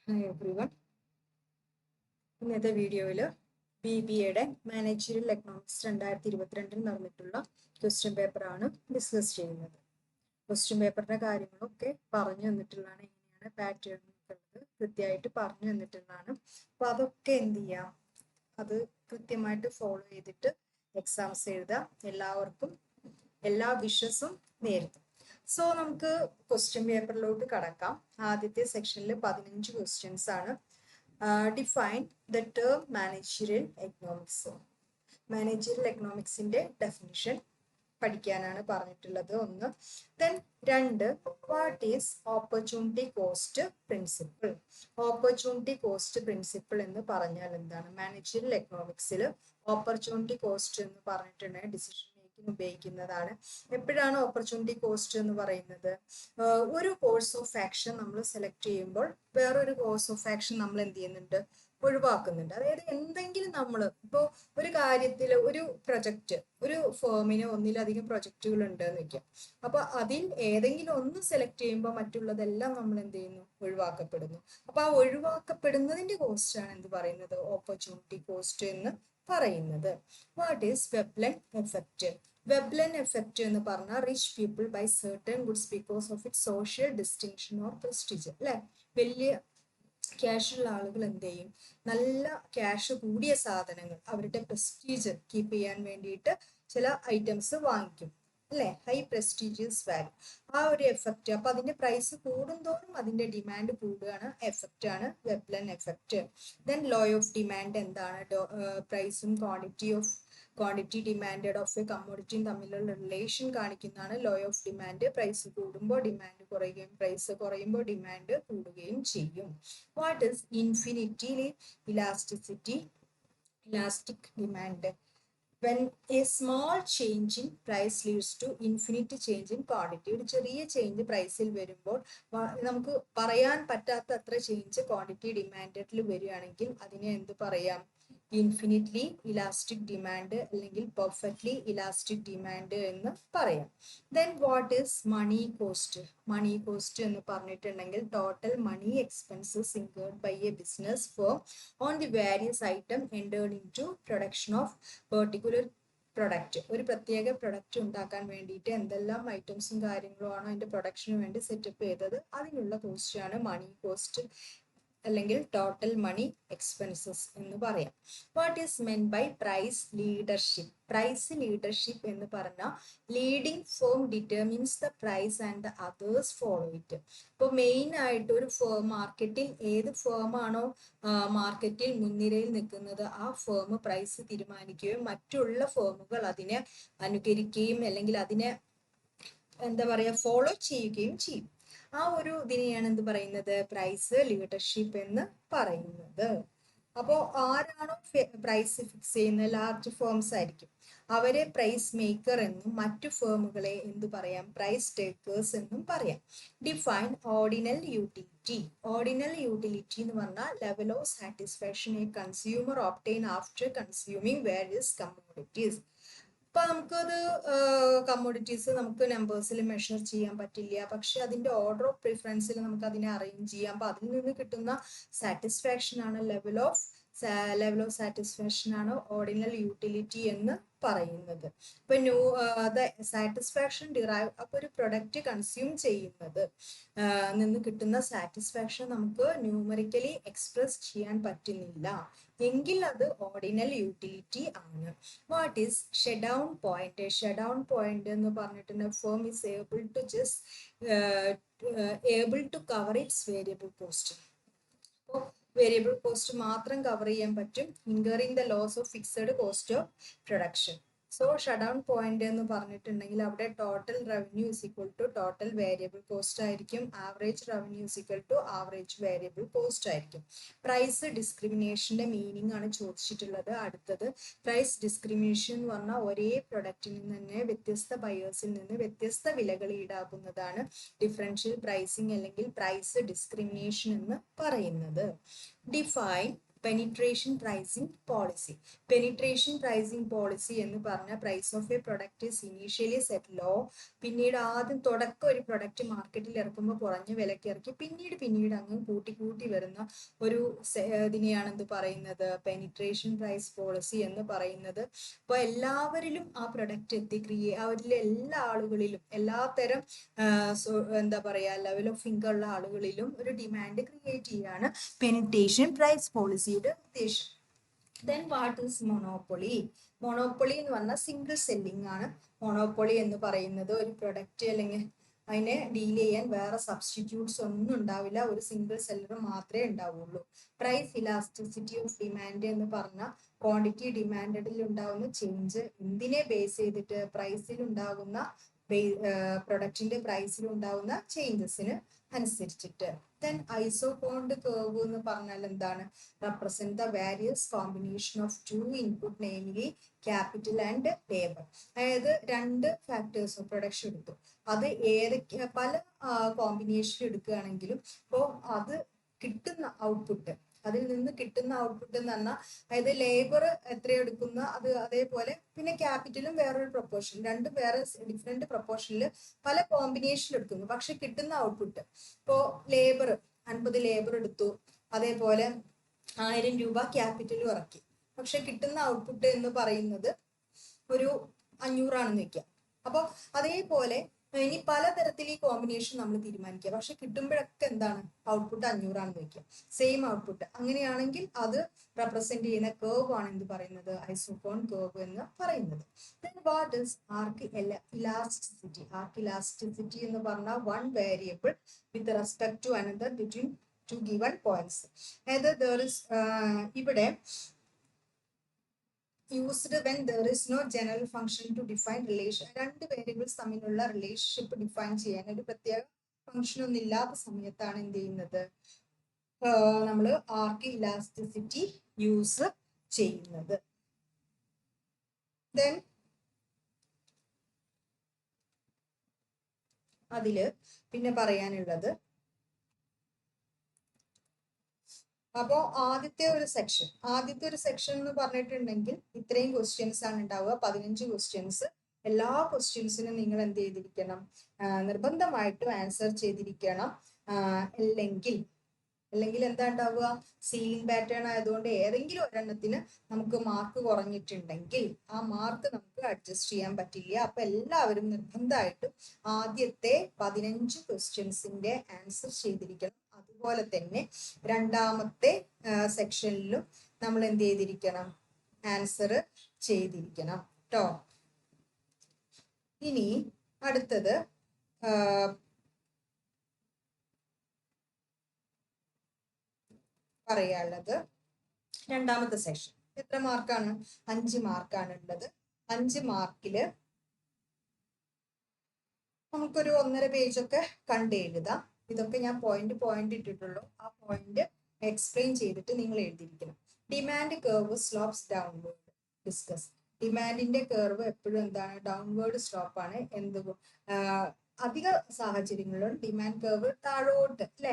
Hi everyone. ഇന്നത്തെ വീഡിയോയിൽ BBA managerial economics 2022 നടന്നിട്ടുള്ള ക്വസ്റ്റ്യൻ പേപ്പറാണ് ഡിസ്കസ് ചെയ്യുന്നത്. ക്വസ്റ്റ്യൻ പേപ്പറിന്റെ കാര്യങ്ങളൊക്കെ പറഞ്ഞു തന്നിട്ടുള്ളതാണ്. എങ്ങനെയാണ് പാറ്റേൺ ഉള്ളത് കൃത്യമായിട്ട് പറഞ്ഞു തന്നിട്ടുള്ളതാണ്. അപ്പൊ അതൊക്കെ എന്ത് ചെയ്യാം, അത് കൃത്യമായിട്ട് ഫോളോ ചെയ്തിട്ട് എക്സാംസ് എഴുതാം. എല്ലാവർക്കും എല്ലാ വിഷസും നേരുന്നു. സോ നമുക്ക് ക്വസ്റ്റ്യൻ പേപ്പറിലോട്ട് കടക്കാം. ആദ്യത്തെ സെക്ഷനിൽ 15 ക്വസ്റ്റ്യൻസ് ആണ്. Define the term managerial economics. മാനേജറിയൽ എക്കണോമിക്സിന്റെ ഡെഫിനിഷൻ പഠിക്കാനാണ് പറഞ്ഞിട്ടുള്ളത്. ഒന്ന്. Then 2, what is opportunity cost principle. Opportunity cost principle എന്ന് പറഞ്ഞാൽ എന്താണ്? മാനേജറിയൽ എക്കണോമിക്സിൽ ഓപ്പർച്യൂണിറ്റി കോസ്റ്റ് എന്ന് പറഞ്ഞിട്ടുണ്ടെങ്കിൽ ഡിസിഷൻ മേക്കിംഗ് ഉപയോഗിക്കുന്നതാണ്. എപ്പോഴാണ് ഓപ്പർച്യൂണിറ്റി കോസ്റ്റ് എന്ന് പറയുന്നത്? ഒരു കോഴ്സ് ഓഫ് ആക്ഷൻ നമ്മൾ സെലക്ട് ചെയ്യുമ്പോൾ വേറൊരു കോഴ്സ് ഓഫ് ആക്ഷൻ നമ്മൾ എന്ത് ചെയ്യുന്നുണ്ട്? ഒഴിവാക്കുന്നുണ്ട്. അതായത് എന്തെങ്കിലും നമ്മൾ ഇപ്പോൾ ഒരു കാര്യത്തിൽ ഒരു പ്രൊജക്റ്റ്, ഒരു ഫേമിന് ഒന്നിലധികം പ്രൊജക്റ്റുകൾ ഉണ്ട് എന്ന് വെക്കാം. അപ്പൊ അതിൽ ഏതെങ്കിലും ഒന്ന് സെലക്ട് ചെയ്യുമ്പോൾ മറ്റുള്ളതെല്ലാം നമ്മൾ എന്ത് ചെയ്യുന്നു? ഒഴിവാക്കപ്പെടുന്നു. അപ്പൊ ആ ഒഴിവാക്കപ്പെടുന്നതിന്റെ കോസ്റ്റ് ആണ് എന്ത് പറയുന്നത്? ഓപ്പർച്യൂണിറ്റി കോസ്റ്റ് എന്ന് പറയുന്നത്. What is Veblen effect? Veblen effect എന്ന് പറഞ്ഞാൽ rich people buy certain goods because of it social distinction or prestige. അല്ലെ, വലിയ ക്യാഷുള്ള ആളുകൾ എന്ത് ചെയ്യും? നല്ല ക്യാഷ് കൂടിയ സാധനങ്ങൾ അവരുടെ പ്രസ്റ്റീജ് കീപ്പ് ചെയ്യാൻ വേണ്ടിയിട്ട് ചില ഐറ്റംസ് വാങ്ങിക്കും. അല്ലെ, ഹൈ പ്രസ്റ്റീജിയസ് വാല്യൂ. ആ ഒരു എഫക്റ്റ്, അപ്പൊ അതിന്റെ പ്രൈസ് കൂടുന്തോറും അതിന്റെ ഡിമാൻഡ് കൂടുകയാണ്. എഫക്റ്റ് ആണ് Veblen effect. Then law of demand എന്താണ്? പ്രൈസും ക്വാണ്ടിറ്റി ഡിമാൻഡഡ് ഓഫ് എ കമ്മോഡിറ്റിയും തമ്മിലുള്ള റിലേഷൻ കാണിക്കുന്നതാണ് ലോ ഓഫ് ഡിമാൻഡ്. പ്രൈസ് കൂടുമ്പോൾ ഡിമാൻഡ് കുറയുകയും പ്രൈസ് കുറയുമ്പോൾ ഡിമാൻഡ് കൂടുകയും ചെയ്യും. What is infinity elasticity? Elastic demand. when a small change in price leads to infinite change in quantity. ഒരു ചെറിയ ചേഞ്ച് പ്രൈസിൽ വരുമ്പോൾ നമുക്ക് പറയാൻ പറ്റാത്ത അത്ര ചേഞ്ച് ക്വാണ്ടിറ്റി ഡിമാൻഡിൽ വരികയാണെങ്കിൽ അതിനെ എന്ത് പറയാം? ഇൻഫിനിറ്റ്ലി ഇലാസ്റ്റിക് ഡിമാൻഡ് അല്ലെങ്കിൽ പെർഫെക്റ്റ്ലി ഇലാസ്റ്റിക് ഡിമാൻഡ് എന്ന് പറയാം. Then what is money cost? Money cost എന്ന് പറഞ്ഞിട്ടുണ്ടെങ്കിൽ total money expenses incurred by a business firm on the various item entered in to production of particular product. ഒരു പ്രത്യേക product ഉണ്ടാക്കാൻ വേണ്ടിയിട്ട് എന്തെല്ലാം ഐറ്റംസും കാര്യങ്ങളും ആണോ അതിന്റെ പ്രൊഡക്ഷന് വേണ്ടി സെറ്റപ്പ് ചെയ്തത്, അതിനുള്ള കോസ്റ്റാണ് മണി കോസ്റ്റ് അല്ലെങ്കിൽ ടോട്ടൽ മണി എക്സ്പെൻസസ് എന്ന് പറയാം. What is meant by price leadership? Price leadership എന്ന് പറഞ്ഞാൽ leading firm determines the price and the others follow it. ഇപ്പോൾ മെയിൻ ആയിട്ട് ഒരു മാർക്കറ്റിൽ ഏത് ഫേമാണോ മാർക്കറ്റിൽ മുൻനിരയിൽ നിൽക്കുന്നത് ആ ഫേം പ്രൈസ് തീരുമാനിക്കുകയും മറ്റുള്ള ഫേമുകൾ അതിനെ അനുകരിക്കുകയും അല്ലെങ്കിൽ അതിനെ എന്താ പറയുക ഫോളോ ചെയ്യുകയും ചെയ്യും. ആ ഒരു ഇതിനെയാണ് എന്ത് പറയുന്നത്? പ്രൈസ് ലീഡർഷിപ്പ് എന്ന് പറയുന്നത്. അപ്പോൾ ആരാണോ പ്രൈസ് ഫിക്സ് ചെയ്യുന്നത്? ലാർജ് ഫേംസ് ആയിരിക്കും. അവരെ പ്രൈസ് മേക്കർ എന്നും മറ്റു ഫേമുകളെ എന്ത് പറയാം? പ്രൈസ് ടേക്കേഴ്സ് എന്നും പറയാം. Define ordinal utility. Ordinal utility എന്ന് പറഞ്ഞാൽ level of satisfaction A consumer obtain after consuming various commodities. ഇപ്പൊ നമുക്കത് കമ്മോഡിറ്റീസ് നമുക്ക് നമ്പേഴ്സിൽ മെഷർ ചെയ്യാൻ പറ്റില്ല, പക്ഷെ അതിന്റെ ഓർഡർ ഓഫ് പ്രിഫറൻസിൽ നമുക്ക് അതിനെ അറേഞ്ച് ചെയ്യാം. അപ്പൊ അതിൽ നിന്ന് കിട്ടുന്ന സാറ്റിസ്ഫാക്ഷൻ ആണ് ലെവൽ ഓഫ് സാറ്റിസ്ഫാക്ഷൻ ആണ് ഓർഡിനൽ യൂട്ടിലിറ്റി എന്ന് പറയുന്നത്. ഇപ്പൊ സാറ്റിസ്ഫാക്ഷൻ ഡിറൈവ്, അപ്പൊ ഒരു പ്രൊഡക്റ്റ് കൺസ്യൂം ചെയ്യുന്നത് നിന്ന് കിട്ടുന്ന സാറ്റിസ്ഫാക്ഷൻ നമുക്ക് ന്യൂമറിക്കലി എക്സ്പ്രസ് ചെയ്യാൻ പറ്റുന്നില്ല എങ്കിൽ അത് ഓർഡിനൽ യൂട്ടിലിറ്റി ആണ്. What is shut down point? Shut down point എന്ന് പറഞ്ഞിട്ടുണ്ടെങ്കിൽ firm is able to cover its variable cost. അപ്പോൾ വേരിയബിൾ കോസ്റ്റ് മാത്രം കവർ ചെയ്യാൻ പറ്റും, incurring the loss of fixed cost of production. So shut down point എന്ന് പറഞ്ഞിട്ടുണ്ടെങ്കിൽ അവിടെ total revenue is equal to total variable cost ആയിരിക്കും. Average revenue is equal to average variable cost ആയിരിക്കും. Price ഡിസ്ക്രിമിനേഷന്റെ meaning ആണ് ചോദിച്ചിട്ടുള്ളത്. അടുത്തത് പ്രൈസ് ഡിസ്ക്രിമിനേഷൻ എന്ന് പറഞ്ഞാൽ ഒരേ പ്രൊഡക്റ്റിൽ നിന്ന് തന്നെ വ്യത്യസ്ത ബയേഴ്സിൽ നിന്ന് വ്യത്യസ്ത വിലകൾ ഈടാക്കുന്നതാണ് ഡിഫറൻഷ്യൽ പ്രൈസിങ് അല്ലെങ്കിൽ പ്രൈസ് ഡിസ്ക്രിമിനേഷൻ എന്ന് പറയുന്നത്. Define penetration pricing policy. Penetration pricing policy എന്ന് പറഞ്ഞാൽ price of a product is initially set low, പിന്നീട് ആദ്യം തുടക്കം ഒരു പ്രൊഡക്റ്റ് മാർക്കറ്റിൽ ഇറക്കുമ്പോൾ കുറഞ്ഞ വിലക്ക് ഇറക്കി പിന്നീട് അങ്ങ് കൂട്ടി കൂട്ടി വരുന്ന ഒരു ഇതിനെയാണ് എന്ത് പറയുന്നത്, പെനിട്രേഷൻ പ്രൈസ് പോളിസി എന്ന് പറയുന്നത്. അപ്പോൾ എല്ലാവരിലും ആ പ്രൊഡക്റ്റ് അവരിലെ എല്ലാ ആളുകളിലും എല്ലാത്തരം എന്താ പറയാ ലെവൽ ഓഫ് ഇൻകം ഉള്ള ആളുകളിലും ഒരു ഡിമാൻഡ് ക്രിയേറ്റ് ചെയ്യാണ് പെനിട്രേഷൻ പ്രൈസ് പോളിസിയുടെ ഉദ്ദേശം. Then what is monopoly? Monopoly എന്ന് പറഞ്ഞാൽ സിംഗിൾ സെല്ലിംഗ് ആണ്. മൊണോപ്പൊളി എന്ന് പറയുന്നത് ഒരു പ്രൊഡക്റ്റ് അല്ലെങ്കിൽ അതിനെ ഡീൽ ചെയ്യാൻ വേറെ സബ്സ്റ്റിറ്റ്യൂട്ട്സ് ഒന്നും ഉണ്ടാവില്ല, ഒരു സിംഗിൾ സെല്ലർ മാത്രമേ ഉണ്ടാവുള്ളൂ. പ്രൈസ് ഇലാസ്റ്റിസിറ്റി ഓഫ് ഡിമാൻഡ് എന്ന് പറഞ്ഞാൽ ക്വാണ്ടിറ്റി ഡിമാൻഡിൽ ഉണ്ടാകുന്ന ചേഞ്ച് എന്തിനെ ബേസ് ചെയ്തിട്ട്, പ്രൈസിൽ ഉണ്ടാകുന്ന പ്രൊഡക്റ്റിന്റെ പ്രൈസിൽ ഉണ്ടാകുന്ന ചേഞ്ചസിന് അനുസരിച്ചിട്ട്. ദെൻ ഐസോകോണ്ട് കർവ് എന്ന് പറഞ്ഞാൽ എന്താണ്, represent the various combination of two input namely capital and labour. അതായത് രണ്ട് ഫാക്ടേഴ്സ് പ്രൊഡക്ഷൻ എടുത്തു, അത് ഏതൊക്കെ പല കോമ്പിനേഷൻ എടുക്കുകയാണെങ്കിലും ഇപ്പോൾ അത് കിട്ടുന്ന ഔട്ട്പുട്ട്, അതിൽ നിന്ന് കിട്ടുന്ന ഔട്ട്പുട്ട് എന്ന് പറഞ്ഞാൽ അതായത് ലേബർ എത്ര എടുക്കുന്ന അത് അതേപോലെ പിന്നെ ക്യാപിറ്റലും വേറൊരു പ്രൊപ്പോർഷൻ, രണ്ടും വേറെ ഡിഫറെന്റ് പ്രൊപ്പോർഷനിൽ പല കോമ്പിനേഷൻ എടുക്കുന്നു. പക്ഷെ കിട്ടുന്ന ഔട്ട്പുട്ട് ഇപ്പോൾ ലേബർ 50 ലേബർ എടുത്തു, അതേപോലെ 1000 രൂപ ക്യാപിറ്റലും ഇറക്കി, പക്ഷെ കിട്ടുന്ന ഔട്ട്പുട്ട് എന്ന് പറയുന്നത് ഒരു 500 ആണെന്ന് വെക്കാം. അപ്പോൾ അതേപോലെ ഇനി പലതരത്തിൽ ഈ കോമ്പിനേഷൻ നമ്മൾ തീരുമാനിക്കുക, പക്ഷെ കിട്ടുമ്പോഴൊക്കെ എന്താണ് ഔട്ട്പുട്ട് 500 ആണെന്ന് വെക്കുക, സെയിം ഔട്ട്പുട്ട്. അങ്ങനെയാണെങ്കിൽ അത് റെപ്രസെന്റ് ചെയ്യുന്ന കേർവ് ആണ് എന്ത് പറയുന്നത്, ഐസോകോൺ കേർവ് എന്ന് പറയുന്നത്. Then what is arc elasticity? Arc elasticity എന്ന് പറഞ്ഞാൽ one variable with respect to another between two given points. അതായത് there is ഇവിടെ used when there is no general function to define relation. രണ്ട് വേരിയബിൾസ് തമ്മിലുള്ള relationship define ചെയ്യാൻ ഒരു പ്രത്യേക function ഒന്നും ഇല്ലാത്ത സമയത്താണ് എന്ത് ചെയ്യുന്നത്, നമ്മൾ ആർക്ക് ഇലാസ്റ്റിസിറ്റി യൂസ് ചെയ്യുന്നത്. ദെൻ അതില് പിന്നെ പറയാനുള്ളത്, അപ്പോ ആദ്യത്തെ ഒരു സെക്ഷൻ എന്ന് പറഞ്ഞിട്ടുണ്ടെങ്കിൽ ഇത്രയും ക്വസ്റ്റ്യൻസ് ആണ് ഉണ്ടാവുക, 15 ക്വസ്റ്റ്യൻസ്. എല്ലാ ക്വസ്റ്റ്യൻസിനും നിങ്ങൾ എന്ത് ചെയ്തിരിക്കണം, നിർബന്ധമായിട്ടും ആൻസർ ചെയ്തിരിക്കണം. അല്ലെങ്കിൽ എന്താ ഉണ്ടാവുക, സീലിംഗ് പാറ്റേൺ ആയതുകൊണ്ട് ഏതെങ്കിലും ഒരെണ്ണത്തിന് നമുക്ക് മാർക്ക് കുറഞ്ഞിട്ടുണ്ടെങ്കിൽ ആ മാർക്ക് നമുക്ക് അഡ്ജസ്റ്റ് ചെയ്യാൻ പറ്റില്ല. അപ്പൊ എല്ലാവരും നിർബന്ധമായിട്ടും ആദ്യത്തെ 15 ക്വസ്റ്റ്യൻസിന്റെ ആൻസർ ചെയ്തിരിക്കണം. അതുപോലെ തന്നെ രണ്ടാമത്തെ സെക്ഷനിലും നമ്മൾ എന്ത് ചെയ്തിരിക്കണം, ആൻസർ ചെയ്തിരിക്കണം കേട്ടോ. ഇനി അടുത്തത് പറയാനുള്ളത് രണ്ടാമത്തെ സെക്ഷൻ. എത്ര മാർക്കാണ്? 5 മാർക്കാണ് ഉള്ളത്. 5 മാർക്കില് നമുക്കൊരു 1.5 പേജൊക്കെ കണ്ട് എഴുതാം. ഇതൊക്കെ ഞാൻ പോയിന്റ് ഇട്ടിട്ടുള്ളൂ. ആ പോയിന്റ് എക്സ്പ്ലെയിൻ ചെയ്തിട്ട് നിങ്ങൾ എഴുതിയിരിക്കണം. Demand curve slopes downward. Discuss. ഡിമാൻഡിന്റെ കർവ് എപ്പോഴും എന്താണ്, ഡൗൺവേർഡ് സ്ലോപ്പ് ആണ്. അധിക സാഹചര്യങ്ങളിലും ഡിമാൻഡ് കർവ് താഴോട്ട്, അല്ലെ,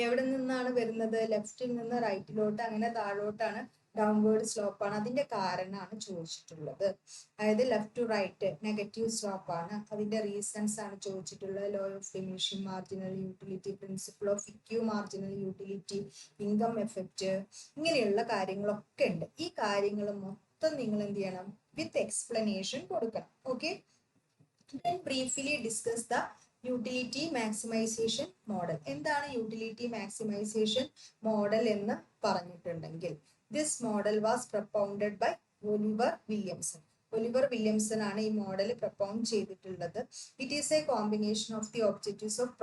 എവിടെ നിന്നാണ് വരുന്നത്, ലെഫ്റ്റിൽ നിന്ന് റൈറ്റിലോട്ട്, അങ്ങനെ താഴോട്ടാണ്, ഡൗൺവേർഡ് സ്ലോപ്പ് ആണ്. അതിന്റെ കാരണമാണ് ചോദിച്ചിട്ടുള്ളത്. അതായത് left to right negative slope ആണ്. അതിന്റെ റീസൺസ് ആണ് ചോദിച്ചിട്ടുള്ളത്. Law of diminishing marginal utility, principle of equi marginal utility, income effect, ഇങ്ങനെയുള്ള കാര്യങ്ങളൊക്കെ ഉണ്ട്. ഈ കാര്യങ്ങൾ മൊത്തം നിങ്ങൾ എന്ത് ചെയ്യണം, വിത്ത് എക്സ്പ്ലനേഷൻ കൊടുക്കണം. Okay. Then briefly discuss the utility maximization model. എന്താണ് യൂട്ടിലിറ്റി മാക്സിമൈസേഷൻ മോഡൽ എന്ന് പറഞ്ഞിട്ടുണ്ടെങ്കിൽ, this model was propounded by Oliver Williamson. Oliver Williamson ആണ് ഈ മോഡൽ പ്രൊപ്പൗണ്ട് ചെയ്തിട്ടുള്ളത്. It is a combination of the objectives of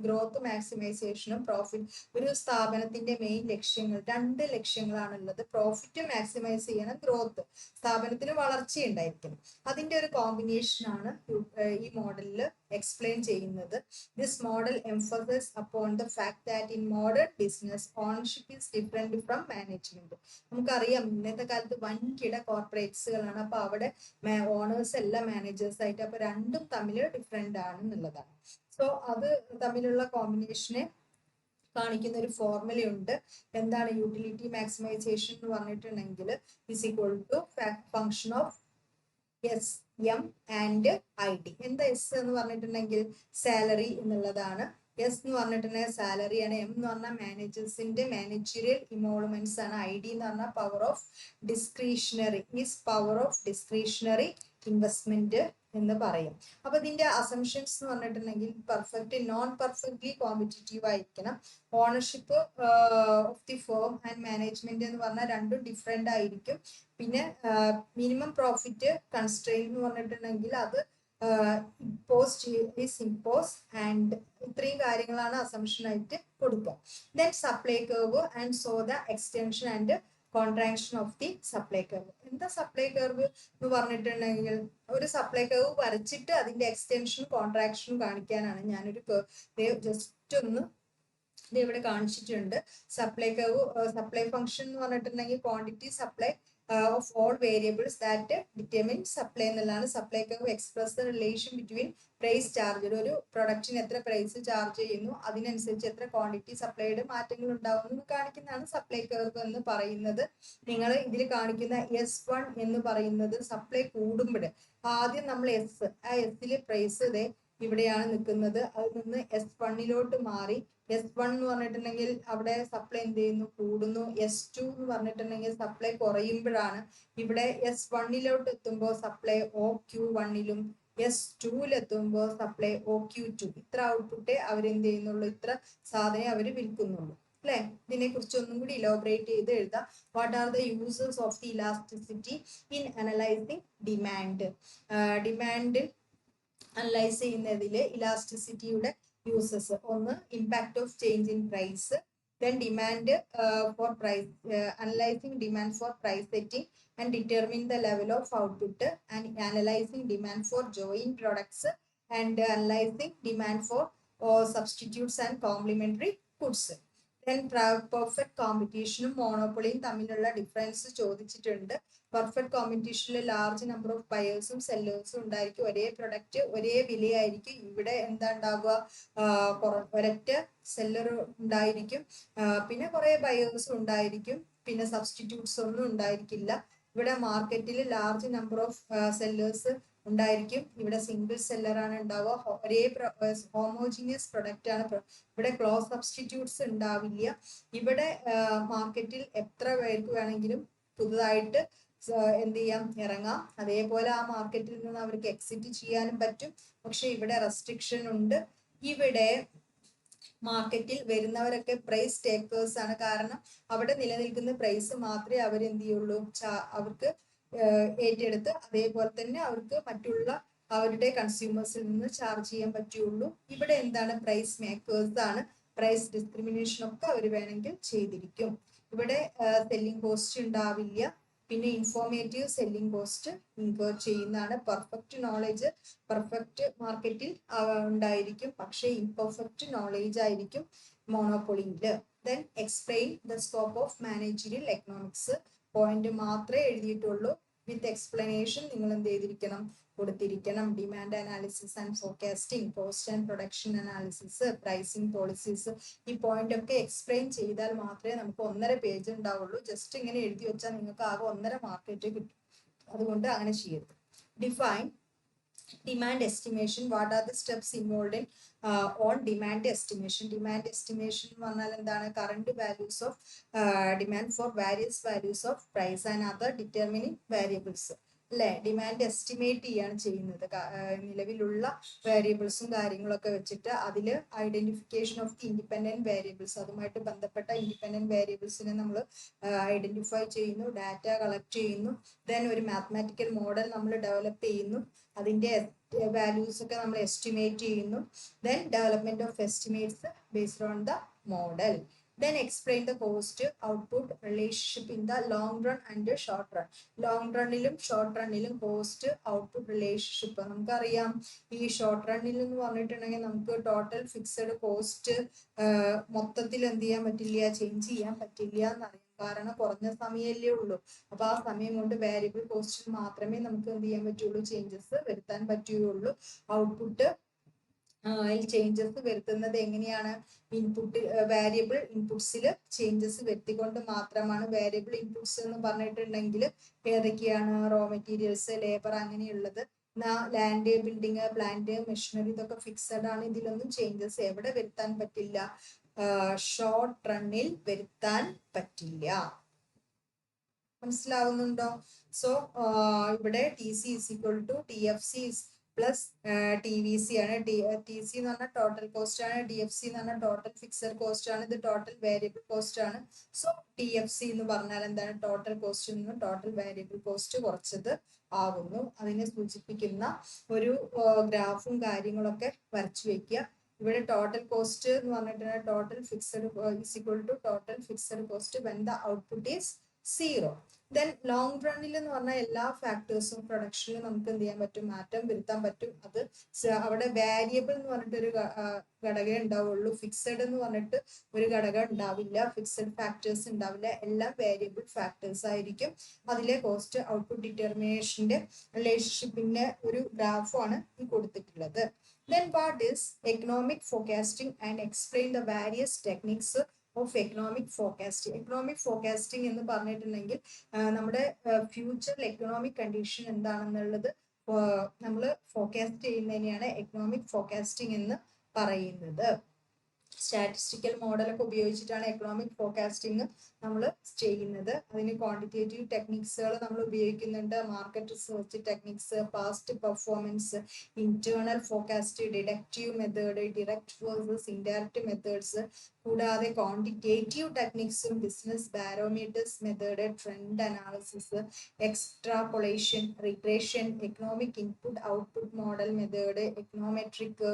growth മാക്സിമൈസേഷനും profit. ഒരു സ്ഥാപനത്തിന്റെ main ലക്ഷ്യങ്ങൾ, 2 ലക്ഷ്യങ്ങളാണുള്ളത്. പ്രോഫിറ്റ് മാക്സിമൈസ് ചെയ്യണം, ഗ്രോത്ത്, സ്ഥാപനത്തിന് വളർച്ച ഉണ്ടായിരിക്കണം. അതിന്റെ ഒരു കോമ്പിനേഷൻ ആണ് ഈ മോഡലിൽ എക്സ്പ്ലെയിൻ ചെയ്യുന്നത്. This model emphasise upon the fact that in modern business ownership is different from management. നമുക്കറിയാം ഇന്നത്തെ കാലത്ത് വൻകിട കോർപ്പറേറ്റ്സുകളാണ്. അപ്പൊ അവിടെ ഓണേഴ്സ് അല്ല മാനേജേഴ്സ് ആയിട്ട്. അപ്പൊ രണ്ടും തമ്മിൽ ഡിഫറെന്റ് ആണ് എന്നുള്ളതാണ്. സോ അത് തമ്മിലുള്ള കോമ്പിനേഷനെ കാണിക്കുന്ന ഒരു ഫോർമുലയുണ്ട്. എന്താണ് യൂട്ടിലിറ്റി മാക്സിമൈസേഷൻ എന്ന് പറഞ്ഞിട്ടുണ്ടെങ്കിൽ is equal to function of S M and I D. എന്താ എസ് എന്ന് പറഞ്ഞിട്ടുണ്ടെങ്കിൽ സാലറി എന്നുള്ളതാണ്. എസ് എന്ന് പറഞ്ഞിട്ടുണ്ടെങ്കിൽ സാലറിയാണ്. എം എന്ന് പറഞ്ഞാൽ മാനേജേഴ്സിന്റെ മാനേജറിയൽ ഇൻവോൾവ്മെന്റ്സ് ആണ്. ഐ ഡി എന്ന് പറഞ്ഞാൽ power of discretionary power of discretionary investment എന്ന് പറയും. അപ്പൊ ഇതിന്റെ അസംഷൻസ് എന്ന് പറഞ്ഞിട്ടുണ്ടെങ്കിൽ പെർഫെക്റ്റ് നോൺ പെർഫെക്റ്റ്ലി കോമ്പറ്റീറ്റീവ് ആയിരിക്കണം. Ownership of the firm and management എന്ന് പറഞ്ഞാൽ രണ്ടും ഡിഫറെന്റ് ആയിരിക്കും. പിന്നെ മിനിമം പ്രോഫിറ്റ് കൺസ്ട്രെയിൻ എന്ന് പറഞ്ഞിട്ടുണ്ടെങ്കിൽ അത് ഇമ്പോസ് ആൻഡ് ഇത്രയും കാര്യങ്ങളാണ് അസംഷൻ ആയിട്ട് കൊടുക്കുക. Then supply curve and so the extension and contraction of the supply curve. എന്താ സപ്ലൈ കർവ് എന്ന് പറഞ്ഞിട്ടുണ്ടെങ്കിൽ ഒരു സപ്ലൈ കർവ് വരച്ചിട്ട് അതിന്റെ എക്സ്റ്റൻഷനും കോൺട്രാക്ഷനും കാണിക്കാനാണ്. ഞാനൊരു ജസ്റ്റ് ഒന്ന് ഇത് ഇവിടെ കാണിച്ചിട്ടുണ്ട്. സപ്ലൈ കർവ് സപ്ലൈ ഫംഗ്ഷൻ എന്ന് പറഞ്ഞിട്ടുണ്ടെങ്കിൽ quantity supply of all variables that determine supply എന്നുള്ളതാണ്. Supply curve express the relation between price charge. ഒരു പ്രൊഡക്റ്റിന് എത്ര പ്രൈസ് ചാർജ് ചെയ്യുന്നു അതിനനുസരിച്ച് എത്ര ക്വാണ്ടിറ്റി സപ്ലൈയുടെ മാറ്റങ്ങൾ ഉണ്ടാവുന്നു കാണിക്കുന്നതാണ് സപ്ലൈ കർവ് എന്ന് പറയുന്നത്. നിങ്ങൾ ഇതിൽ കാണിക്കുന്ന S1 എന്ന് പറയുന്നത് സപ്ലൈ കൂടുമ്പോൾ ആദ്യം നമ്മൾ ആ എസ്സിലെ പ്രൈസ് ഇവിടെയാണ് നിൽക്കുന്നത്. അതിൽ നിന്ന് S1 മാറി S1 എന്ന് പറഞ്ഞിട്ടുണ്ടെങ്കിൽ അവിടെ സപ്ലൈ എന്ത് ചെയ്യുന്നു, കൂടുന്നു. S2 എന്ന് പറഞ്ഞിട്ടുണ്ടെങ്കിൽ സപ്ലൈ കുറയുമ്പോഴാണ് ഇവിടെ S1 എത്തുമ്പോൾ സപ്ലൈ OQ1 S2 എത്തുമ്പോൾ സപ്ലൈ OQ2. ഇത്ര ഔട്ട്പുട്ടേ അവരെന്ത് ചെയ്യുന്നുള്ളൂ, ഇത്ര സാധനം അവർ വിൽക്കുന്നുള്ളൂ അല്ലെ. ഇതിനെ കുറിച്ച് ഒന്നും കൂടി ഇലോബറേറ്റ് ചെയ്ത് എഴുതാം. What are the users of the elasticity in analysing demand. Demand analyse ചെയ്യുന്നതിൽ ഇലാസ്റ്റിസിറ്റിയുടെ യൂസസ് ഒന്ന് impact of change in price, then demand for price analyzing demand for price setting and determine the level of output, and analyzing demand for joint products and analyzing demand for substitutes and complementary goods. Then perfect കോമ്പറ്റീഷനും മോണോപ്പൊളിയും തമ്മിലുള്ള difference ചോദിച്ചിട്ടുണ്ട്. Perfect കോമ്പറ്റീഷനിൽ large number of ബയേഴ്സും സെല്ലേഴ്സും ഉണ്ടായിരിക്കും. ഒരേ product ഒരേ വിലയായിരിക്കും. ഇവിടെ എന്താ ഉണ്ടാവുക, ഒരൊറ്റ seller ഉണ്ടായിരിക്കും, പിന്നെ കുറെ ബയേഴ്സും ഉണ്ടായിരിക്കും, പിന്നെ സബ്സ്റ്റിറ്റ്യൂട്ട്സ് ഒന്നും ഉണ്ടായിരിക്കില്ല. ഇവിടെ മാർക്കറ്റിൽ ലാർജ് നമ്പർ ഓഫ് സെല്ലേഴ്സ് ഉണ്ടായിരിക്കും. ഇവിടെ സിംഗിൾ സെല്ലറാണ് ഉണ്ടാവുക. ഒരേ ഹോമോജീനിയസ് പ്രൊഡക്റ്റ് ആണ്. ഇവിടെ ക്ലോസ് സബ്സ്റ്റിറ്റ്യൂട്ട്സ് ഉണ്ടാവില്ല. ഇവിടെ മാർക്കറ്റിൽ എത്ര പേർക്ക് വേണമെങ്കിലും പുതുതായിട്ട് എന്ത് ചെയ്യാം, ഇറങ്ങാം. അതേപോലെ ആ മാർക്കറ്റിൽ നിന്ന് അവർക്ക് എക്സിറ്റ് ചെയ്യാനും പറ്റും. പക്ഷെ ഇവിടെ റെസ്ട്രിക്ഷൻ ഉണ്ട്. ഇവിടെ മാർക്കറ്റിൽ വരുന്നവരൊക്കെ പ്രൈസ് ടേക്കേഴ്സ് ആണ്. കാരണം അവിടെ നിലനിൽക്കുന്ന പ്രൈസ് മാത്രമേ അവരെന്ത് ചെയ്യുള്ളൂ, അവർക്ക് ഏറ്റെടുത്ത് അതേപോലെ തന്നെ അവർക്ക് മറ്റുള്ള അവരുടെ കൺസ്യൂമേഴ്സിൽ നിന്ന് ചാർജ് ചെയ്യാൻ പറ്റുള്ളൂ. ഇവിടെ എന്താണ്, പ്രൈസ് മേക്കേഴ്സ് ആണ്. പ്രൈസ് ഡിസ്ക്രിമിനേഷൻ ഒക്കെ അവർ വേണമെങ്കിൽ ചെയ്തിരിക്കും. ഇവിടെ സെല്ലിംഗ് കോസ്റ്റ് ഉണ്ടാവില്ല. പിന്നെ ഇൻഫോർമേറ്റീവ് സെല്ലിംഗ് കോസ്റ്റ് ഇൻകർ ചെയ്യുന്നതാണ്. പെർഫെക്റ്റ് നോളജ് പെർഫെക്റ്റ് മാർക്കറ്റിൽ ഉണ്ടായിരിക്കും, പക്ഷേ ഇംപെർഫെക്റ്റ് നോളേജ് ആയിരിക്കും മോണോപ്പൊളിയില്. Then explain the scope of managerial economics. Point മാത്രമേ എഴുതിയിട്ടുള്ളൂ. വിത്ത് എക്സ്പ്ലനേഷൻ നിങ്ങൾ എന്ത് ചെയ്തിരിക്കണം, കൊടുത്തിരിക്കണം. Demand analysis and forecasting, cost and production analysis, pricing policies, ഈ പോയിന്റ് ഒക്കെ എക്സ്പ്ലെയിൻ ചെയ്താൽ മാത്രമേ നമുക്ക് 1.5 പേജ് ഉണ്ടാവുള്ളൂ. ജസ്റ്റ് ഇങ്ങനെ എഴുതി വെച്ചാൽ നിങ്ങൾക്ക് ആകെ 1.5 മാർക്കറ്റ് കിട്ടും. അതുകൊണ്ട് അങ്ങനെ ചെയ്യരുത്. Define demand estimation. What are the steps involve in on demand estimation. Demand estimation എന്ന് പറഞ്ഞാൽ എന്താണ്, current values of demand for various values of price and other determining variables അല്ലെ. ഡിമാൻഡ് എസ്റ്റിമേറ്റ് ചെയ്യാണ് ചെയ്യുന്നത്. നിലവിലുള്ള വേരിയബിൾസും കാര്യങ്ങളൊക്കെ വെച്ചിട്ട് അതിൽ identification of the independent variables, അതുമായിട്ട് ബന്ധപ്പെട്ട ഇൻഡിപെൻഡന്റ് വേരിയബിൾസിനെ നമ്മൾ ഐഡന്റിഫൈ ചെയ്യുന്നു, ഡാറ്റ കളക്ട് ചെയ്യുന്നു. ദെൻ ഒരു മാത്തമാറ്റിക്കൽ മോഡൽ നമ്മൾ ഡെവലപ്പ് ചെയ്യുന്നു, അതിന്റെ വാല്യൂസ് ഒക്കെ നമ്മൾ എസ്റ്റിമേറ്റ് ചെയ്യുന്നു. Then development of estimates based on the model. Then explain the cost output relationship in the long run and short run. Long റണ്ണിലും ഷോർട്ട് റണ്ണിലും കോസ്റ്റ് ഔട്ട്പുട്ട് റിലേഷൻഷിപ്പ് നമുക്കറിയാം. ഈ ഷോർട്ട് റണ്ണിൽ എന്ന് പറഞ്ഞിട്ടുണ്ടെങ്കിൽ നമുക്ക് ടോട്ടൽ ഫിക്സഡ് കോസ്റ്റ് മൊത്തത്തിൽ എന്ത് ചെയ്യാൻ പറ്റില്ല, ചേഞ്ച് ചെയ്യാൻ പറ്റില്ല എന്നറിയാം. കാരണം കുറഞ്ഞ സമയമല്ലേ ഉള്ളൂ. അപ്പൊ ആ സമയം കൊണ്ട് വാരിയബിൾ കോസ്റ്റിൽ മാത്രമേ നമുക്ക് എന്ത് ചെയ്യാൻ പറ്റുള്ളൂ, ചേഞ്ചസ് വരുത്താൻ പറ്റുകയുള്ളൂ. ഔട്ട്പുട്ട് ചേഞ്ചസ് വരുത്തുന്നത് എങ്ങനെയാണ്? ഇൻപുട്ട് വേരിയബിൾ ഇൻപുട്സിൽ ചേഞ്ചസ് വരുത്തിക്കൊണ്ട് മാത്രമാണ്. വേരിയബിൾ ഇൻപുട്സ് എന്ന് പറഞ്ഞിട്ടുണ്ടെങ്കിൽ ഏതൊക്കെയാണ്? റോ മെറ്റീരിയൽസ്, ലേബർ, അങ്ങനെയുള്ളത്. ലാൻഡ്, ബിൽഡിങ്, പ്ലാന്റ്, മെഷീനറി, ഇതൊക്കെ ഫിക്സഡ് ആണ്. ഇതിലൊന്നും ചേഞ്ചസ് എവിടെ വരുത്താൻ പറ്റില്ല? ഷോർട്ട് റണ്ണിൽ വരുത്താൻ പറ്റില്ല. മനസ്സിലാവുന്നുണ്ടോ? സോ ഇവിടെ T C is equal to T F C plus T V C ആണ്. ടി സി എന്ന് പറഞ്ഞാൽ ടോട്ടൽ കോസ്റ്റ് ആണ്, ഡി എഫ് സി എന്ന് പറഞ്ഞാൽ ടോട്ടൽ ഫിക്സഡ് കോസ്റ്റ് ആണ്, ഇത് ടോട്ടൽ വേരിയബിൾ കോസ്റ്റ് ആണ്. സോ ടി എഫ് സി എന്ന് പറഞ്ഞാൽ എന്താണ്? ടോട്ടൽ കോസ്റ്റിൽ നിന്ന് ടോട്ടൽ വേരിയബിൾ കോസ്റ്റ് കുറച്ചത് ആകുന്നു. അതിനെ സൂചിപ്പിക്കുന്ന ഒരു ഗ്രാഫും കാര്യങ്ങളൊക്കെ വരച്ചു വെക്കുക. ഇവിടെ ടോട്ടൽ കോസ്റ്റ് എന്ന് പറഞ്ഞിട്ടുണ്ടെങ്കിൽ total fixed is equal to total fixed cost when the output is 0. Then long റണ്ണിൽ എന്ന് പറഞ്ഞാൽ എല്ലാ ഫാക്ടേഴ്സും പ്രൊഡക്ഷനിൽ നമുക്ക് എന്ത് ചെയ്യാൻ പറ്റും? മാറ്റം വരുത്താൻ പറ്റും. അത് അവിടെ വേരിയബിൾ എന്ന് പറഞ്ഞിട്ടൊരു ഘടകം ഉണ്ടാവുള്ളൂ. ഫിക്സഡ് എന്ന് പറഞ്ഞിട്ട് ഒരു ഘടകം ഉണ്ടാവില്ല. ഫിക്സഡ് ഫാക്ടേഴ്സ് ഉണ്ടാവില്ല. എല്ലാം വേരിയബിൾ ഫാക്ടേഴ്സ് ആയിരിക്കും. അതിലെ കോസ്റ്റ് ഔട്ട്പുട്ട് ഡിറ്റർമിനേഷന്റെ റിലേഷൻഷിപ്പിന്റെ ഒരു ഗ്രാഫാണ് ഈ കൊടുത്തിട്ടുള്ളത്. Then what is economic forecasting and explain the various techniques of economic forecasting. Economic forecasting എന്ന് പറഞ്ഞിട്ടുണ്ടെങ്കിൽ നമ്മുടെ ഫ്യൂച്ചറിൽ എക്കണോമിക് കണ്ടീഷൻ എന്താണെന്നുള്ളത് നമ്മൾ ഫോർകാസ്റ്റ് ചെയ്യുന്നതിനെയാണ് എക്കണോമിക് ഫോർകാസ്റ്റിംഗ് എന്ന് പറയുന്നത്. സ്റ്റാറ്റിസ്റ്റിക്കൽ മോഡലൊക്കെ ഉപയോഗിച്ചിട്ടാണ് എക്കണോമിക് ഫോർകാസ്റ്റിംഗ് നമ്മൾ ചെയ്യുന്നത്. അതിന് ക്വാണ്ടിറ്റേറ്റീവ് ടെക്നിക്സുകൾ നമ്മൾ ഉപയോഗിക്കുന്നുണ്ട്. Market research techniques, past performance, internal forecast, deductive method, direct versus indirect methods, കൂടാതെ ക്വാണ്ടിറ്റേറ്റീവ് ടെക്നിക്സും, business barometers method, trend analysis, extrapolation, regression, economic input output model method, econometric,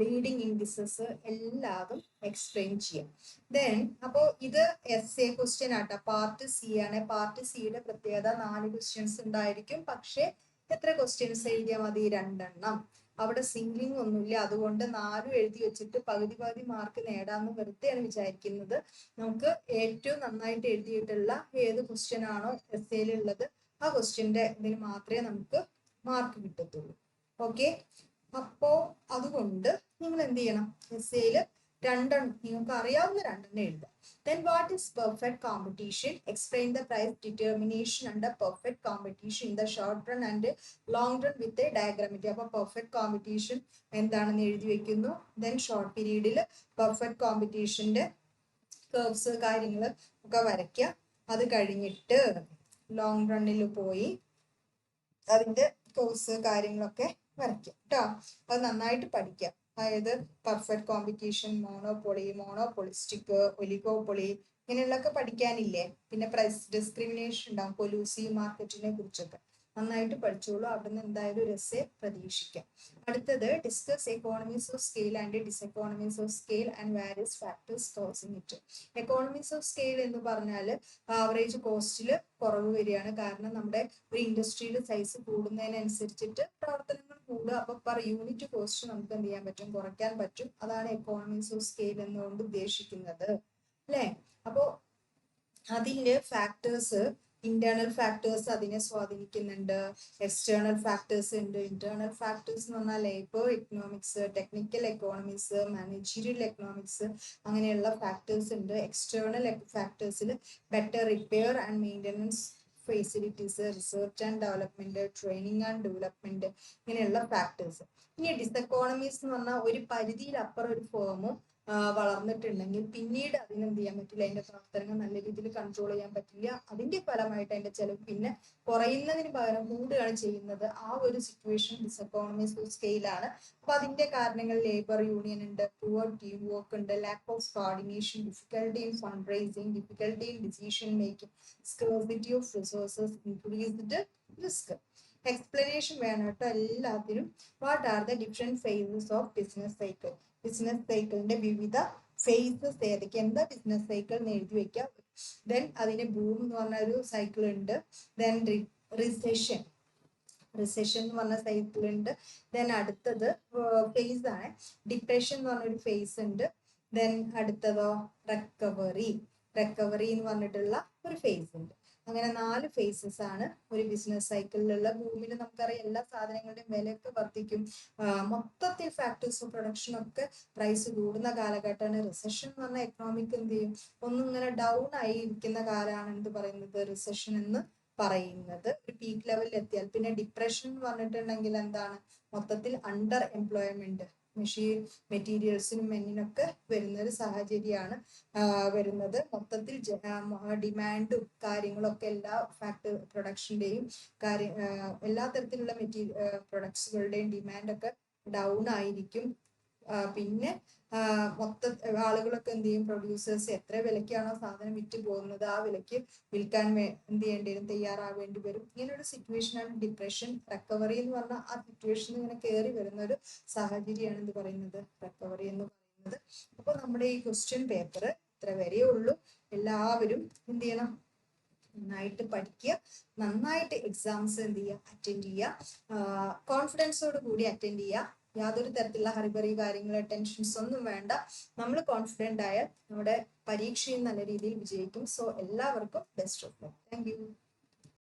leading indices എല്ലാതും explain ചെയ്യാം. Then അപ്പോൾ ഇത് SA question ആട്ടോ. Part C ആണ്. Part സിയുടെ പ്രത്യേകത 4 ക്വസ്റ്റ്യൻസ് ഉണ്ടായിരിക്കും. പക്ഷെ എത്ര ക്വസ്റ്റ്യൻസ് എഴുതിയാൽ മതി? 2 എണ്ണം. അവിടെ സിംഗിങ് ഒന്നുമില്ല. അതുകൊണ്ട് 4 എഴുതി വെച്ചിട്ട് പകുതി മാർക്ക് നേടാമെന്ന് വെറുതെയാണ് വിചാരിക്കുന്നത്. നമുക്ക് ഏറ്റവും നന്നായിട്ട് എഴുതിയിട്ടുള്ള ഏത് ക്വസ്റ്റ്യൻ ആണോ എസ്എയിലുള്ളത് ആ ക്വസ്റ്റ്യന്റെ ഇതിന് മാത്രമേ നമുക്ക് മാർക്ക് കിട്ടത്തുള്ളൂ. ഓക്കെ, അപ്പോ അതുകൊണ്ട് നിങ്ങൾ എന്ത് ചെയ്യണം? എസ്എയിൽ 2 നിങ്ങൾക്ക് അറിയാവുന്ന 2 എഴുതാം. Then what is perfect competition? Explain the price determination under perfect competition in the short run and long run with a diagram. അപ്പോൾ perfect competition എന്താണെന്ന് എഴുതി വെക്കുന്നു. Then short periodൽ perfect competitionന്റെ കർവ്സ് കാര്യങ്ങൾ ഒക്കെ വരയ്ക്കുക. അത് കഴിഞ്ഞിട്ട് ലോങ് റണ്ണിൽ പോയി അതിന്റെ കർവ്സ് കാര്യങ്ങളൊക്കെ വരയ്ക്കുക കേട്ടോ. അത് നന്നായിട്ട് പഠിക്കാം. അതായത് perfect competition, monopoly, monopolistic, oligopoly, ഇങ്ങനെയുള്ളതൊക്കെ പഠിക്കാനില്ലേ. പിന്നെ പ്രൈസ് ഡിസ്ക്രിമിനേഷൻ ഉണ്ടാവും, കൊലൂസീവ് മാർക്കറ്റിനെ കുറിച്ചൊക്കെ നന്നായിട്ട് പഠിച്ചോളൂ. അവിടുന്ന് എന്തായാലും ഒരു എസ്സേ പ്രതീക്ഷിക്കാം. അടുത്തത് discuss economies of scale and diseconomies of scale and various factors causing it. Economies of scale എന്ന് പറഞ്ഞാൽ ആവറേജ് കോസ്റ്റിൽ കുറവ് വരികയാണ്. കാരണം നമ്മുടെ ഒരു ഇൻഡസ്ട്രിയുടെ സൈസ് കൂടുന്നതിനനുസരിച്ചിട്ട് പ്രവർത്തനങ്ങൾ കൂടുക. അപ്പൊ പെർ യൂണിറ്റ് കോസ്റ്റ് നമുക്ക് എന്ത് ചെയ്യാൻ പറ്റും? കുറയ്ക്കാൻ പറ്റും. അതാണ് എക്കോണമീസ് ഓഫ് സ്കെയിൽ എന്നുകൊണ്ട് ഉദ്ദേശിക്കുന്നത് അല്ലേ. അപ്പോ അതിന്റെ ഫാക്ടേഴ്സ്, ഇന്റേണൽ ഫാക്ടേഴ്സ് അതിനെ സ്വാധീനിക്കുന്നുണ്ട്, എക്സ്റ്റേണൽ ഫാക്ടേഴ്സ് ഉണ്ട്. ഇന്റേണൽ ഫാക്ടേഴ്സ് എന്ന് പറഞ്ഞാൽ labour economics, technical economics, managerial economics, അങ്ങനെയുള്ള ഫാക്ടേഴ്സ് ഉണ്ട്. എക്സ്റ്റേണൽ ഫാക്ടേഴ്സിൽ better repair and maintenance facilities, research and development, training and development, ഇങ്ങനെയുള്ള ഫാക്ടേഴ്സ്. ഇനി ഡിസെക്കോണമീസ് എന്ന് പറഞ്ഞാൽ ഒരു പരിധിയിലപ്പുറം ഒരു ഫേമും വളർന്നിട്ടുണ്ടെങ്കിൽ പിന്നീട് അതിനെന്ത് ചെയ്യാൻ പറ്റില്ല, അതിന്റെ പ്രവർത്തനങ്ങൾ നല്ല രീതിയിൽ കൺട്രോൾ ചെയ്യാൻ പറ്റില്ല. അതിന്റെ ഫലമായിട്ട് അതിന്റെ ചെലവ് പിന്നെ കുറയുന്നതിന് പകരം കൂടുകയാണ് ചെയ്യുന്നത്. ആ ഒരു സിറ്റുവേഷൻ ഡിസെക്കോണമീസ് ഓഫ് സ്കെയിലാണ്. അപ്പൊ അതിന്റെ കാരണങ്ങൾ ലേബർ യൂണിയൻ ഉണ്ട്, പുവർ ടീം വർക്ക് ഉണ്ട്, lack of coordination, difficulty in fund raising, difficulty in decision making, scarcity of resources, increased risk. Explanation വേണം കേട്ടോ എല്ലാത്തിനും. What are the different phases of business cycle? Business സൈക്കിളിന്റെ വിവിധ faces ഏതൊക്കെ? എന്താ business cycle എന്ന് എഴുതി വെക്കാം. ദെൻ അതിന് ബൂം എന്ന് പറഞ്ഞ ഒരു സൈക്കിൾ ഉണ്ട്. ദെൻ റിസെഷൻ എന്ന് പറഞ്ഞ സൈക്കിൾ ഉണ്ട്. ദെൻ അടുത്തത് ഫേസ് ആണ്, ഡിപ്രഷൻ എന്ന് പറഞ്ഞൊരു ഫേസ് ഉണ്ട്. ദെൻ അടുത്തതോ റിക്കവറി എന്ന് പറഞ്ഞിട്ടുള്ള ഒരു ഫേസ് ഉണ്ട്. അങ്ങനെ 4 ഫേസസ് ആണ് ഒരു ബിസിനസ് സൈക്കിളിലുള്ള. ഭൂമിയിൽ നമുക്കറിയാം എല്ലാ സാധനങ്ങളുടെയും വിലയൊക്കെ വർദ്ധിക്കും. മൊത്തത്തിൽ ഫാക്ടേഴ്സ് ഓഫ് പ്രൊഡക്ഷൻ ഒക്കെ പ്രൈസ് കൂടുന്ന കാലഘട്ടമാണ്. റിസഷൻ എന്ന് പറഞ്ഞാൽ എക്കണോമിക് എന്ത് ചെയ്യും, ഒന്നും ഇങ്ങനെ ഡൗൺ ആയി ഇരിക്കുന്ന കാലമാണ് എന്ത് പറയുന്നത്, റിസഷൻ എന്ന് പറയുന്നത്. ഒരു പീക്ക് ലെവലിൽ എത്തിയാൽ. പിന്നെ ഡിപ്രഷൻ എന്ന് പറഞ്ഞിട്ടുണ്ടെങ്കിൽ എന്താണ്, മൊത്തത്തിൽ അണ്ടർ എംപ്ലോയ്മെന്റ്, മെറ്റീരിയൽസിനും മെന്നിനൊക്കെ വരുന്ന ഒരു സാഹചര്യമാണ് വരുന്നത്. മൊത്തത്തിൽ ഡിമാൻഡും കാര്യങ്ങളൊക്കെ എല്ലാ പ്രൊഡക്ഷന്റെയും എല്ലാ തരത്തിലുള്ള പ്രൊഡക്ട്സുകളുടെയും ഡിമാൻഡൊക്കെ ഡൗൺ ആയിരിക്കും. പിന്നെ ആളുകളൊക്കെ എന്ത് ചെയ്യും, പ്രൊഡ്യൂസേഴ്സ് എത്ര വിലക്കാണോ സാധനം വിറ്റ് പോകുന്നത് ആ വിലക്ക് വിൽക്കാൻ എന്ത് ചെയ്യേണ്ടി വരും, തയ്യാറാവേണ്ടി വരും. ഇങ്ങനെയൊരു സിറ്റുവേഷനാണ് ഡിപ്രഷൻ. റിക്കവറി എന്ന് പറഞ്ഞാൽ ആ സിറ്റുവേഷൻ ഇങ്ങനെ കയറി വരുന്ന ഒരു സാഹചര്യമാണ് എന്ത് പറയുന്നത്, റിക്കവറി എന്ന് പറയുന്നത്. അപ്പൊ നമ്മുടെ ഈ ക്വസ്റ്റ്യൻ പേപ്പർ ഇത്ര വരെയേ ഉള്ളൂ. എല്ലാവരും എന്ത് ചെയ്യണം, നന്നായിട്ട് പഠിക്കുക, നന്നായിട്ട് എക്സാംസ് എന്ത് ചെയ്യുക, അറ്റൻഡ് ചെയ്യുക, കോൺഫിഡൻസോട് കൂടി അറ്റൻഡ് ചെയ്യുക. യാതൊരു തരത്തിലുള്ള ഹറിബറി കാര്യങ്ങൾ, ടെൻഷൻസ് ഒന്നും വേണ്ട. നമ്മൾ കോൺഫിഡൻ്റ് ആയാൽ നമ്മുടെ പരീക്ഷയും നല്ല രീതിയിൽ വിജയിക്കും. സോ എല്ലാവർക്കും best of luck. Thank you.